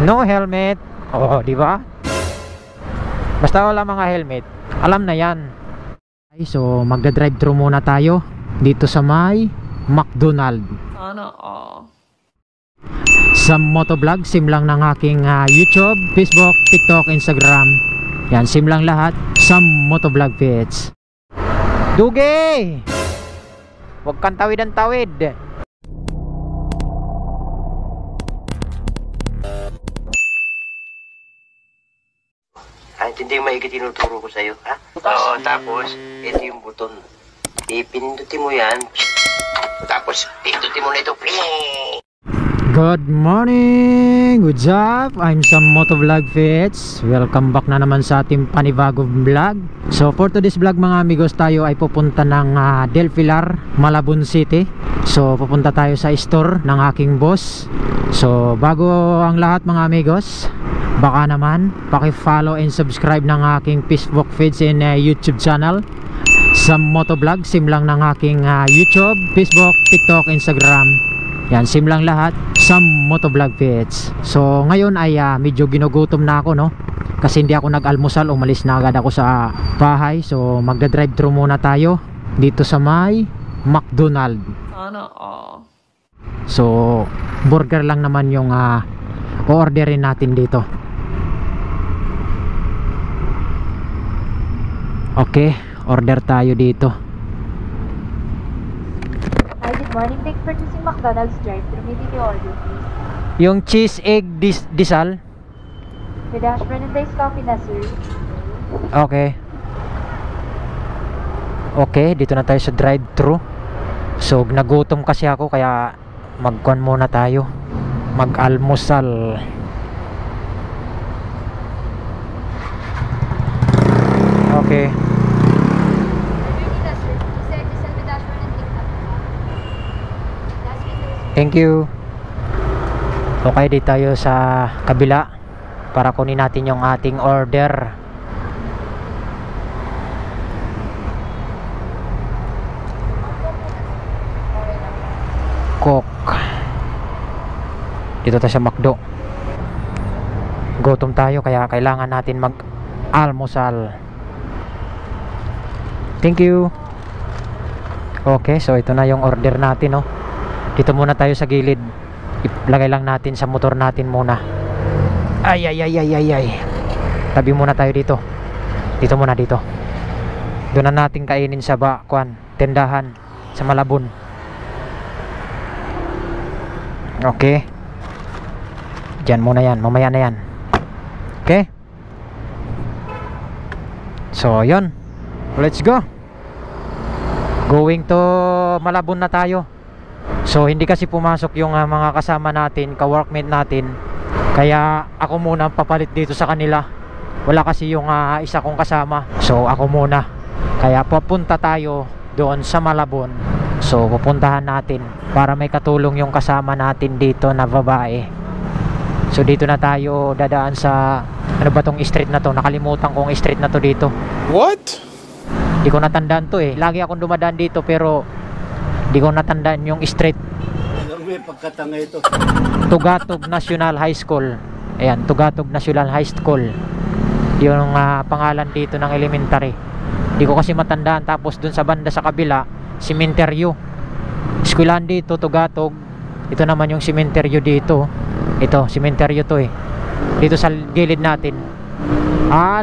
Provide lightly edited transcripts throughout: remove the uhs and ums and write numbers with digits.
No helmet. Oh, di ba? Basta wala mga helmet, alam na yan. Okay, so magda-drive thru muna tayo dito sa may McDonald. Sana all. Sa motovlog, sim lang ng aking YouTube, Facebook, TikTok, Instagram. Yan, sim lang lahat sa motovlog feeds. Dugi! Huwag kang tawid ang tawid. Hindi yung maigi tinuturo ko sa'yo, ha? Oo, tapos, ito yung buton. Ipindutin mo yan. Tapos, pindutin mo na ito. Good morning! What's up? I'm Sam Motovlog Fits. Welcome back na naman sa ating panibagong vlog. So for today's vlog mga amigos, tayo ay pupunta ng Del Pilar, Malabon City. So pupunta tayo sa store ng aking boss. So bago ang lahat mga amigos, baka naman paki-follow and subscribe ng aking Facebook feeds and YouTube channel. Sam Motovlog, sim lang ng aking YouTube, Facebook, TikTok, Instagram. Yan, sim lang lahat sa motovlog feeds. So ngayon ay medyo ginugutom na ako, no? Kasi hindi ako nag-almusal, umalis na agad ako sa bahay. So magda-drive thru muna tayo dito sa may McDonald. Sana all. So burger lang naman yung o-orderin natin dito. Okay, order tayo dito. Hi, good morning. Thanks for choosing McDonald's drive-thru. May video order, please. Yung cheese egg disal. With hash brown and iced coffee na, sir. Okay. Okay, dito na tayo sa drive-thru. So nagutom kasi ako kaya magkuhan muna tayo. Mag-almusal. Okay. Thank you. Okay, di tayo sa kabila para kunin natin yung ating order. Coke. Dito tayo sa McDo. Gutom tayo kaya kailangan natin mag-almusal. Thank you. Okay, so ito na yung order natin, no? Dito muna tayo sa gilid. Ilagay lang natin sa motor natin muna. Ay. Tabi muna tayo dito. Dito muna dito. Doon na natin kainin sa tindahan sa Malabon. Okay. Diyan muna yan. Mamaya na yan. Okay. So, yun. Let's go. Going to Malabon na tayo. So hindi kasi pumasok yung mga kasama natin, ka-workmate natin. Kaya ako muna papalit dito sa kanila. Wala kasi yung isa kong kasama. So ako muna. Kaya papunta tayo doon sa Malabon. So pupuntahan natin para may katulong yung kasama natin dito na babae. So dito na tayo dadaan sa ano ba tong street na to? Nakalimutan kong street na to dito. What? Hindi ko natandaan to eh. Lagi akong dumadaan dito pero di ko natandaan yung street. Ano may pagkatanga ito? Tugatog National High School. Ayan, Tugatog National High School. Yung pangalan dito ng elementary. Di ko kasi matandaan. Tapos dun sa banda sa kabila, sementeryo. Eskwelahan dito, Tugatog. Ito naman yung sementeryo dito. Ito, sementeryo to eh. Dito sa gilid natin.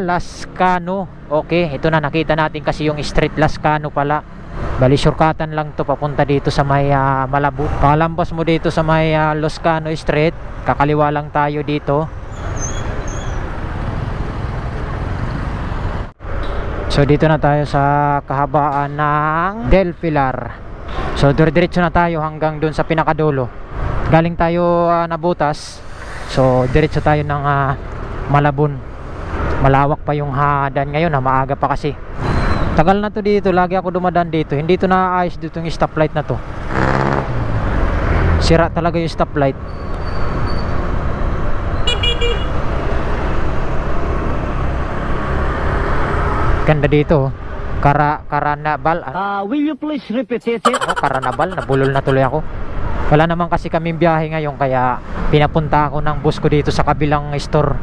Lascano. Okay, ito na nakita natin kasi yung street Lascano pala. Bali shortcutan lang to papunta dito sa may Malabon. Pakalambas mo dito sa may Loscano Street, kakaliwa lang tayo dito. So dito na tayo sa kahabaan ng Del Pilar. So diretso na tayo hanggang dun sa pinakadulo. Galing tayo nabutas. So diretso tayo ng Malabon. Malawak pa yung daan ngayon, maaga pa kasi. Tagal na to dito, lagi ako dumadaan dito. Hindi to naayos dito yung stoplight na to. Sira talaga yung stoplight. Ganda dito. Karanabal. Will you please repeat it? Karanabal, nabulol na tuloy ako. Wala naman kasi kaming biyahe ngayon, kaya pinapunta ako ng bus ko dito sa kabilang store.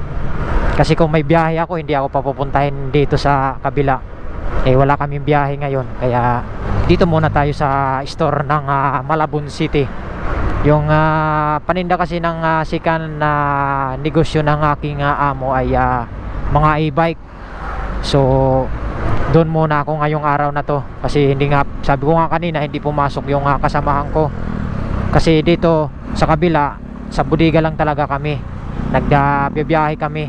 Kasi kung may biyahe ako, hindi ako papupuntahin dito sa kabila. Eh wala kaming biyahe ngayon, kaya dito muna tayo sa store ng Malabon City. Yung paninda kasi ng sikan na negosyo ng aking amo ay mga e-bike. So doon muna ako ngayong araw na to, kasi hindi nga, sabi ko nga kanina, hindi pumasok yung kasamahan ko. Kasi dito sa kabila, sa bodega lang talaga kami, nagbibiyahe kami.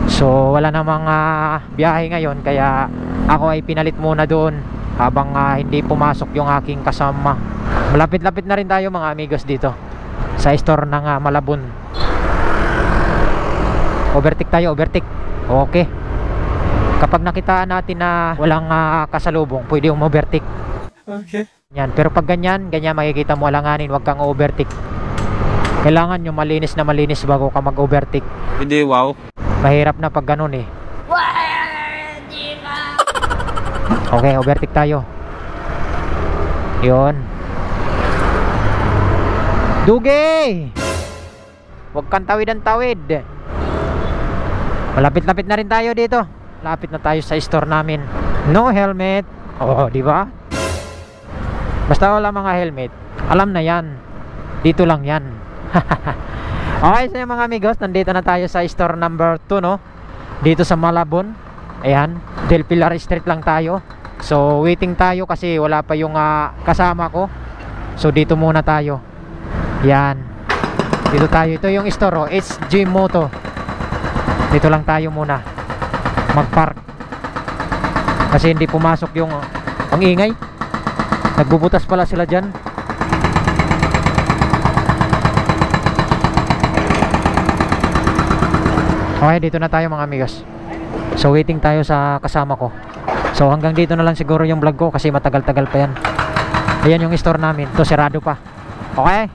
So wala namang biyahe ngayon, kaya ako ay pinalit muna doon habang hindi pumasok yung aking kasama. Malapit-lapit na rin tayo mga amigos dito sa store ng Malabon. Overtake tayo, overtake. Okay. Kapag nakitaan natin na walang kasalubong, pwede yung overtake. Okay. Yan. Pero pag ganyan makikita mo, alanganin, wag kang overtake. Kailangan yung malinis na malinis bago ka mag-overtake. Hindi, wow. Mahirap na pag ganun eh. Okay, overtake tayo. Yun. Dugi! Huwag kang tawid. Malapit-lapit na rin tayo dito. Lapit na tayo sa store namin. No helmet. Oh, di ba? Basta wala mga helmet, alam na yan. Dito lang yan. Okay, so mga amigos, nandito na tayo sa store number 2, no? Dito sa Malabon. Ayan, Del Pilar Street lang tayo. So waiting tayo kasi wala pa yung kasama ko. So dito muna tayo. Yan. Dito tayo. Ito yung store, HG Moto. Dito lang tayo muna mag-park. Kasi hindi pumasok yung ang ingay. Nagbubutas pala sila dyan. Okay, dito na tayo mga amigos. So waiting tayo sa kasama ko. So hanggang dito na lang siguro yung vlog ko, kasi matagal-tagal pa yan. Ayan yung store namin. Ito, sarado pa. Okay.